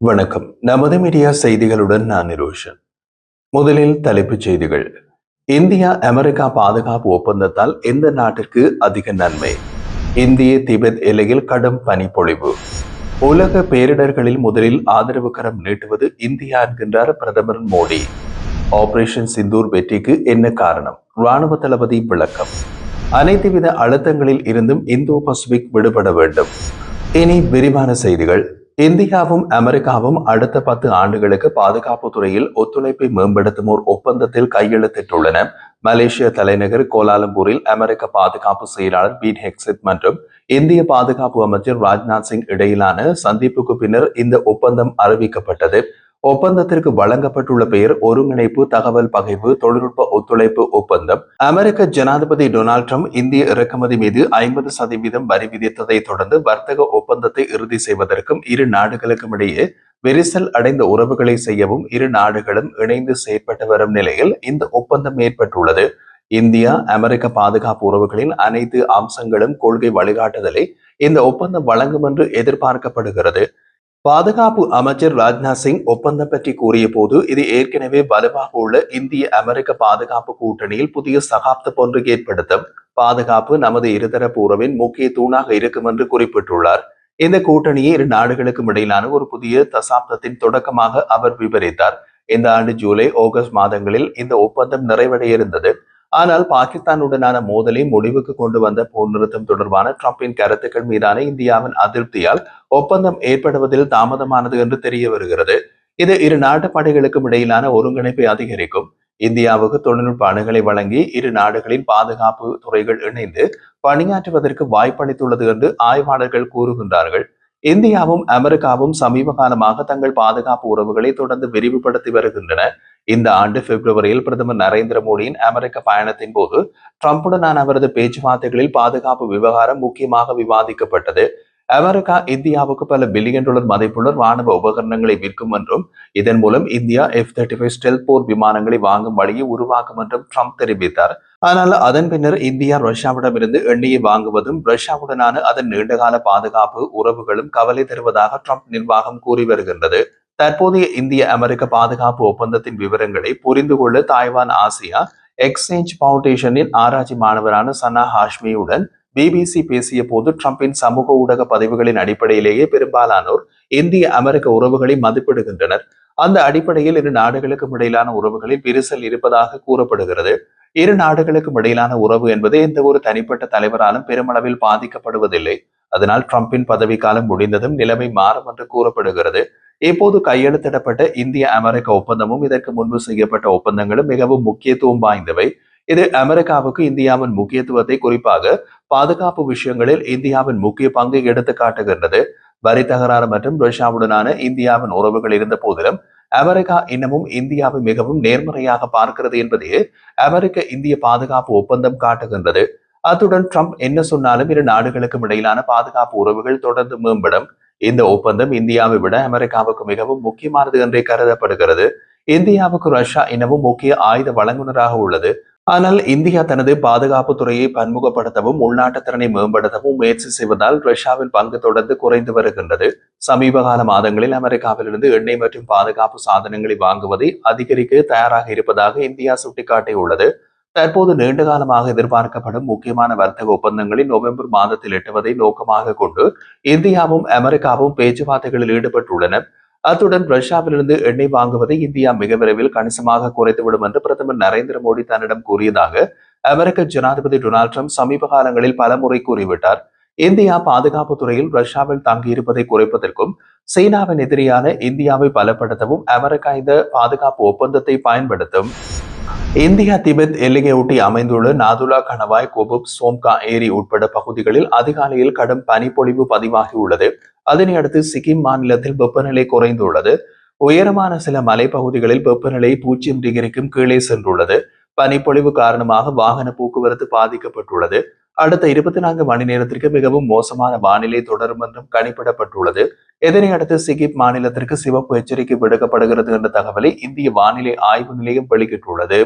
வணக்கம். நமது மீடியா செய்திகளுடன் நான் நிரோஷன். முதலில் தலைப்புச் செய்திகள். இந்தியா அமெரிக்கா பாதுகாப்பு ஒப்பந்தத்தால் எந்த நாட்டிற்கு அதிக நன்மை? இந்திய திபெத் எல்லையில் கடும் பனிப்பொழிவு. உலக பேரிடர்களில் முதலில் ஆதரவு கரம் நீட்டுவது இந்தியா என்கின்றார் பிரதமர் மோடி. ஆபரேஷன் சிந்தூர் வெற்றிக்கு என்ன காரணம்? ராணுவ தளபதி விளக்கம். அனைத்து வித அழுத்தங்களில் இருந்தும் இந்தோ பசிபிக் விடுபட வேண்டும். இனி விரிவான செய்திகள். இந்தியாவும் அமெரிக்காவும் அடுத்த 10 ஆண்டுகளுக்கு பாதுகாப்பு துறையில் ஒத்துழைப்பை மேம்படுத்தும் ஓர் ஒப்பந்தத்தில் கையெழுத்திட்டுள்ளன. மலேசிய தலைநகர் கோலாலம்பூரில் அமெரிக்க பாதுகாப்பு செயலாளர் பீட் ஹெக்ஸிட் மற்றும் இந்திய பாதுகாப்பு அமைச்சர் ராஜ்நாத் சிங் இடையிலான சந்திப்புக்கு பின்னர் இந்த ஒப்பந்தம் அறிவிக்கப்பட்டது. ஒப்பந்தத்திற்கு வழங்கப்பட்டுள்ள பெயர் ஒருங்கிணைப்பு தகவல் பகிர்வு தொழில்நுட்ப ஒத்துழைப்பு ஒப்பந்தம். அமெரிக்க ஜனாதிபதி டொனால்ட் ட்ரம்ப் இந்திய இறக்குமதி மீது 50% வரி விதித்ததை தொடர்ந்து வர்த்தக ஒப்பந்தத்தை இறுதி செய்வதற்கும் இரு நாடுகளுக்கும் இடையே விரிசல் அடைந்த உறவுகளை செய்யவும் இரு நாடுகளும் இணைந்து செயற்பட்டு வரும் நிலையில் இந்த ஒப்பந்தம் ஏற்பட்டுள்ளது. இந்தியா அமெரிக்க பாதுகாப்பு உறவுகளின் அனைத்து அம்சங்களும் கொள்கை வழிகாட்டுதலை இந்த ஒப்பந்தம் வழங்கும் என்று எதிர்பார்க்கப்படுகிறது. பாதுகாப்பு அமைச்சர் ராஜ்நாத் சிங் ஒப்பந்தம் பற்றி கூறிய போது, இது ஏற்கனவே வலுவாக உள்ள இந்திய அமெரிக்க பாதுகாப்பு கூட்டணியில் புதிய சகாப்தம் ஒன்று ஏற்படுத்தும். பாதுகாப்பு நமது இருதரப்பு உறவின் முக்கிய தூணாக இருக்கும் என்று குறிப்பிட்டுள்ளார். இந்த கூட்டணியை இரு நாடுகளுக்கும் இடையிலான ஒரு புதிய தசாப்தத்தின் தொடக்கமாக அவர் விவரித்தார். இந்த ஆண்டு ஜூலை ஆகஸ்ட் மாதங்களில் இந்த ஒப்பந்தம் நிறைவடைய இருந்தது. ஆனால் பாகிஸ்தானுடனான மோதலை முடிவுக்கு கொண்டு வந்த போர் நிறுத்தம் தொடர்பான டிரம்பின் கருத்துக்கள் மீதான இந்தியாவின் அதிருப்தியால் ஒப்பந்தம் ஏற்படுவதில் தாமதமானது என்று தெரிய வருகிறது. இது இரு நாட்டு படைகளுக்கும் இடையிலான ஒருங்கிணைப்பை அதிகரிக்கும். இந்தியாவுக்கு தொழில்நுட்ப அணுகலை வழங்கி இரு நாடுகளின் பாதுகாப்பு துறைகள் இணைந்து பணியாற்றுவதற்கு வாய்ப்பளித்துள்ளது என்று ஆய்வாளர்கள் கூறுகின்றார்கள். இந்தியாவும் அமெரிக்காவும் சமீப காலமாக தங்கள் பாதுகாப்பு உறவுகளை தொடர்ந்து விரிவுபடுத்தி வருகின்றன. இந்த ஆண்டு பிப்ரவரியில் பிரதமர் நரேந்திர மோடியின் அமெரிக்க பயணத்தின் போது டிரம்புடனான அவரது பேச்சுவார்த்தைகளில் பாதுகாப்பு விவகாரம் முக்கியமாக விவாதிக்கப்பட்டது. அமெரிக்கா இந்தியாவுக்கு பல பில்லியன் டாலர் மதிப்புள்ள ராணுவ உபகரணங்களை விற்கும் என்றும் இதன் மூலம் இந்தியா F-35 ஸ்டெல்த் போர் விமானங்களை வாங்கும் வழியை உருவாக்கும் என்றும் ட்ரம்ப் தெரிவித்தார். ஆனால் அதன் பின்னர் இந்தியா ரஷ்யாவிடமிருந்து எண்ணெயை வாங்குவதும் ரஷ்யாவுடனான அதன் நீண்டகால பாதுகாப்பு உறவுகளும் கவலை தருவதாக ட்ரம்ப் நிர்வாகம் கூறி வருகின்றது. தற்போதைய இந்திய அமெரிக்க பாதுகாப்பு ஒப்பந்தத்தின் விவரங்களை புரிந்து கொள்ள தாய்வான் ஆசியா எக்ஸ்சேஞ்ச் பவுண்டேஷனின் ஆராய்ச்சி மாணவரான சனா ஹாஷ்மியுடன் பிபிசி பேசிய போது ட்ரம்பின் சமூக ஊடக பதிவுகளின் அடிப்படையிலேயே பெரும்பாலானோர் இந்திய அமெரிக்க உறவுகளை மதிப்பிடுகின்றனர். அந்த அடிப்படையில் இரு நாடுகளுக்கும் இடையிலான உறவுகளில் விரிசல் இருப்பதாக கூறப்படுகிறது. இரு நாடுகளுக்கும் இடையிலான உறவு என்பது எந்த ஒரு தனிப்பட்ட தலைவராலும் பெருமளவில் பாதிக்கப்படுவதில்லை. அதனால் ட்ரம்பின் பதவிக்காலம் முடிந்ததும் நிலைமை மாறும் என்று கூறப்படுகிறது. இப்போது கையெழுத்திடப்பட்ட இந்திய அமெரிக்க ஒப்பந்தமும் இதற்கு முன்பு செய்யப்பட்ட ஒப்பந்தங்களும் மிகவும் முக்கியத்துவம் வாய்ந்தவை. இது அமெரிக்காவுக்கு இந்தியாவின் முக்கியத்துவத்தை, குறிப்பாக பாதுகாப்பு விஷயங்களில் இந்தியாவின் முக்கிய பங்கை எடுத்து காட்டுகின்றது. வரி தகராறு மற்றும் ரஷ்யாவுடனான இந்தியாவின் உறவுகள் இருந்த போதிலும் அமெரிக்கா இன்னமும் இந்தியாவை மிகவும் நேர்மறையாக பார்க்கிறது என்பதையே அமெரிக்க இந்திய பாதுகாப்பு ஒப்பந்தம் காட்டுகின்றது. அத்துடன் ட்ரம்ப் என்ன சொன்னாலும் இரு நாடுகளுக்கும் இடையிலான பாதுகாப்பு உறவுகள் தொடர்ந்து மேம்படும். இந்த ஒப்பந்தம் இந்தியாவை விட அமெரிக்காவுக்கு மிகவும் முக்கியமானது என்றே கருதப்படுகிறது. இந்தியாவுக்கு ரஷ்யா இன்னமும் முக்கிய ஆயுத வழங்குனராக உள்ளது. ஆனால் இந்தியா தனது பாதுகாப்பு துறையை பன்முகப்படுத்தவும் உள்நாட்டு திறனை மேம்படுத்தவும் முயற்சி செய்வதால் ரஷ்யாவின் பங்கு தொடர்ந்து குறைந்து வருகின்றது. சமீப கால மாதங்களில் அமெரிக்காவிலிருந்து எண்ணெய் மற்றும் பாதுகாப்பு சாதனங்களை வாங்குவதை அதிகரிக்க தயாராக இருப்பதாக இந்தியா சுட்டிக்காட்டியுள்ளது. தற்போது நீண்ட காலமாக எதிர்பார்க்கப்படும் முக்கியமான வர்த்தக ஒப்பந்தங்களில் நவம்பர் மாதத்தில் எட்டுவதை நோக்கமாக கொண்டு இந்தியாவும் அமெரிக்காவும் பேச்சுவார்த்தைகளில் ஈடுபட்டுள்ளன. அத்துடன் ரஷ்யாவிலிருந்து எண்ணெய் வாங்குவதை இந்தியா மிக விரைவில் கணிசமாக குறைத்துவிடும் என்று பிரதமர் நரேந்திர மோடி தன்னிடம் கூறியதாக அமெரிக்க ஜனாதிபதி டொனால்ட் ட்ரம்ப் சமீப காலங்களில் பலமுறை கூறிவிட்டார். இந்தியா பாதுகாப்பு துறையில் ரஷ்யாவில் தங்கியிருப்பதை குறைப்பதற்கும் சீனாவின் எதிரியான இந்தியாவை பலப்படுத்தவும் அமெரிக்கா இந்த பாதுகாப்பு ஒப்பந்தத்தை பயன்படுத்தும். இந்தியா திபெத் எல்லையொட்டி அமைந்துள்ள நாதுலா கணவாய் கோபுப் சோம்கா ஏரி உட்பட பகுதிகளில் அதிகாலையில் கடும் பனிப்பொழிவு பதிவாகியுள்ளது. அதனை அடுத்து சிக்கிம் மாநிலத்தில் வெப்பநிலை குறைந்துள்ளது. உயரமான சில மலைப்பகுதிகளில் வெப்பநிலை 0 டிகிரிக்கும் கீழே சென்றுள்ளது. பனிப்பொழிவு காரணமாக வாகன போக்குவரத்து பாதிக்கப்பட்டுள்ளது. அடுத்த 24 மணி நேரத்திற்கு மிகவும் மோசமான வானிலை தொடரும் என்றும் கணிப்பிடப்பட்டுள்ளது. இதனையடுத்து சிக்கிம் மாநிலத்திற்கு சிவப்பு எச்சரிக்கை விடுக்கப்படுகிறது என்ற தகவலை இந்திய வானிலை ஆய்வு நிலையம் வெளியிட்டுள்ளது.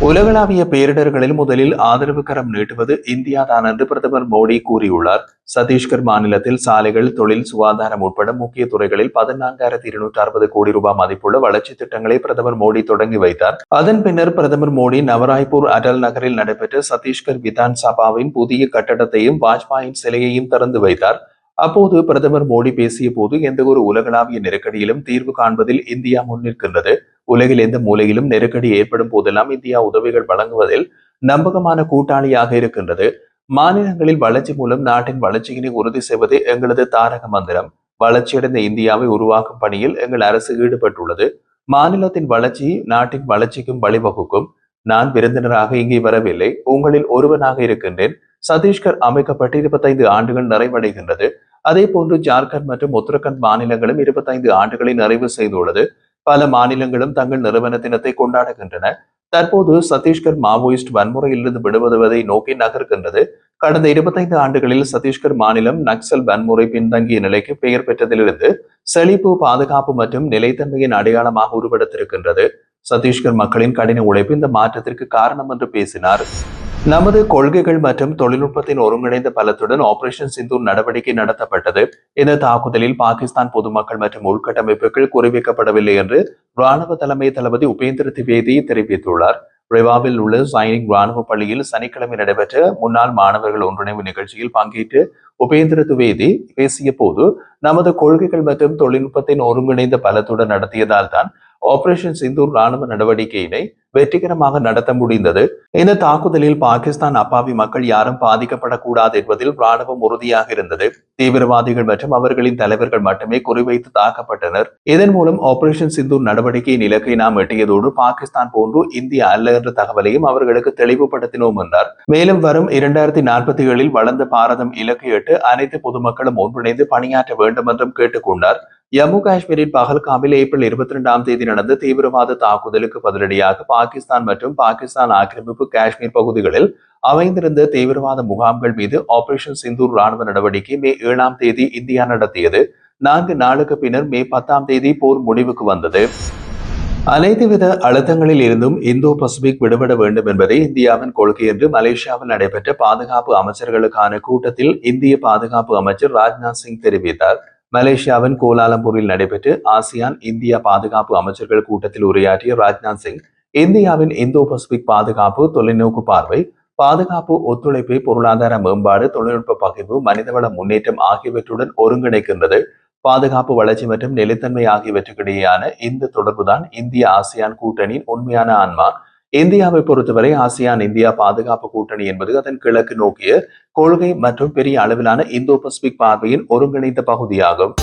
உலகளாவிய பேரிடர்களில் முதலில் ஆதரவு கரம் நீட்டுவது இந்தியா தான் என்று பிரதமர் மோடி கூறியுள்ளார். சத்தீஸ்கர் மாநிலத்தில் சாலைகள், தொழில், சுகாதாரம் உட்பட முக்கிய துறைகளில் 14,260 கோடி ரூபாய் மதிப்புள்ள வளர்ச்சி திட்டங்களை பிரதமர் மோடி தொடங்கி வைத்தார். அதன் பின்னர் பிரதமர் மோடி நவராய்பூர் அடல் நகரில் நடைபெற்ற சத்தீஸ்கர் விதான் சபாவின் புதிய கட்டடத்தையும் வாஜ்பாயின் சிலையையும் திறந்து வைத்தார். அப்போது பிரதமர் மோடி பேசிய போது எந்த ஒரு உலகளாவிய நெருக்கடியிலும் தீர்வு காண்பதில் இந்தியா முன்னிற்கின்றது. உலகில் எந்த மூலையிலும் நெருக்கடி ஏற்படும் போதெல்லாம் இந்தியா உதவிகள் வழங்குவதில் நம்பகமான கூட்டாளியாக இருக்கின்றது. மாநிலங்களில் வளர்ச்சி மூலம் நாட்டின் வளர்ச்சியினை உறுதி செய்வது எங்களது தாரக மந்திரம். வளர்ச்சியடைந்த இந்தியாவை உருவாக்கும் பணியில் எங்கள் அரசு ஈடுபட்டுள்ளது. மாநிலத்தின் வளர்ச்சி நாட்டின் வளர்ச்சிக்கும் வழிவகுக்கும். நான் விருந்தினராக இங்கே வரவில்லை, உங்களில் ஒருவனாக இருக்கின்றேன். சத்தீஸ்கர் அமைக்கப்பட்டு 25 ஆண்டுகள் நிறைவடைகின்றது. அதே போன்று ஜார்க்கண்ட் மற்றும் உத்தரகண்ட் மாநிலங்களும் 25 ஆண்டுகளை நிறைவு செய்துள்ளது. பல மாநிலங்களும் தங்கள் நிறுவன தினத்தை கொண்டாடுகின்றன. தற்போது சத்தீஸ்கர் மாவோயிஸ்ட் வன்முறையிலிருந்து விடுபடுவதை நோக்கி நகர்கின்றது. கடந்த 25 ஆண்டுகளில் சத்தீஸ்கர் மாநிலம் நக்சல் வன்முறை பின்தங்கிய நிலைக்கு பெயர் பெற்றதிலிருந்து செழிப்பு, பாதுகாப்பு மற்றும் நிலைத்தன்மையின் அடையாளமாக உருவெடுத்திருக்கின்றது. சத்தீஸ்கர் மக்களின் கடின உழைப்பு இந்த மாற்றத்திற்கு காரணம் என்று பேசினார். நமது கொள்கைகள் மற்றும் தொழில்நுட்பத்தின் ஒருங்கிணைந்த பலத்துடன் ஆபரேஷன் சிந்தூர் நடவடிக்கை நடத்தப்பட்டது. இந்த தாக்குதலில் பாகிஸ்தான் பொதுமக்கள் மற்றும் உள்கட்டமைப்புகள் குறிவைக்கப்படவில்லை என்று ராணுவ தலைமை தளபதி உபேந்திர திவேதி தெரிவித்துள்ளார். ரெவாவில் உள்ள சைனிக் ராணுவ பள்ளியில் சனிக்கிழமை நடைபெற்ற முன்னாள் மாணவர்கள் ஒன்றிணைவு நிகழ்ச்சியில் பங்கேற்று உபேந்திர திவேதி பேசிய போது, நமது கொள்கைகள் மற்றும் தொழில்நுட்பத்தின் ஒருங்கிணைந்த பலத்துடன் நடத்தியதால் தான் ஆபரேஷன் சிந்தூர் ராணுவ நடவடிக்கையினை வெற்றிகரமாக நடத்த முடிந்தது. இந்த தாக்குதலில் பாகிஸ்தான் அப்பாவி மக்கள் யாரும் பாதிக்கப்படக்கூடாது என்பதில் ராணுவம் உறுதியாக இருந்தது. தீவிரவாதிகள் மற்றும் அவர்களின் தலைவர்கள் மட்டுமே குறிவைத்து தாக்கப்பட்டனர். இதன் மூலம் ஆபரேஷன் சிந்தூர் நடவடிக்கையின் இலக்கை நாம் எட்டியதோடு பாகிஸ்தான் போன்று இந்தியா அல்ல என்ற தகவலையும் அவர்களுக்கு தெளிவுபடுத்தினோம் என்றார். மேலும் வரும் 2047 வளர்ந்த பாரதம் இலக்கை எட்டு அனைத்து பொதுமக்களும் ஒன்றிணைந்து பணியாற்ற வேண்டும் என்றும் கேட்டுக்கொண்டார். ஜம்மு காஷ்மீரின் பகல்காமில் ஏப்ரல் 22ஆம் தேதி நடந்த தீவிரவாத தாக்குதலுக்கு பதிலடியாக பாகிஸ்தான் மற்றும் பாகிஸ்தான் ஆக்கிரமிப்பு காஷ்மீர் பகுதிகளில் அமைந்திருந்த தீவிரவாத முகாம்கள் மீது ஆபரேஷன் சிந்தூர் ராணுவ நடவடிக்கை மே 7ஆம் தேதி இந்தியா நடத்தியது. 4 நாளுக்கு பின்னர் மே 10ஆம் தேதி போர் முடிவுக்கு வந்தது. அனைத்துவித அழுத்தங்களில் இருந்தும் இந்தோ பசிபிக் விடுபட வேண்டும் என்பதே இந்தியாவின் கொள்கை என்று மலேசியாவில் நடைபெற்ற பாதுகாப்பு அமைச்சர்களுக்கான கூட்டத்தில் இந்திய பாதுகாப்பு அமைச்சர் ராஜ்நாத் சிங் தெரிவித்தார். மலேசியாவின் கோலாலம்பூரில் நடைபெற்ற ஆசியான் இந்தியா பாதுகாப்பு அமைச்சர்கள் கூட்டத்தில் உரையாற்றிய ராஜ்நாத் சிங், இந்தியாவின் இந்தோ பசிபிக் பாதுகாப்பு தொலைநோக்கு பார்வை, பாதுகாப்பு ஒத்துழைப்பை பொருளாதார மேம்பாடு, தொழில்நுட்ப பகிர்வு, மனிதவள முன்னேற்றம் ஆகியவற்றுடன் ஒருங்கிணைக்கின்றது. பாதுகாப்பு வளர்ச்சி மற்றும் நிலைத்தன்மை ஆகியவற்றுக்கிடையேயான இந்த தொடர்புதான் இந்திய ஆசியான் கூட்டணியின் உண்மையான ஆன்மா. இந்தியாவை பொறுத்தவரை ஆசியான் இந்தியா பாதுகாப்பு கூட்டணி என்பது அதன் கிழக்கு நோக்கிய கொள்கை மற்றும் பெரிய அளவிலான இந்தோ பசிபிக் பார்வையின் ஒருங்கிணைந்த பகுதியாகும்.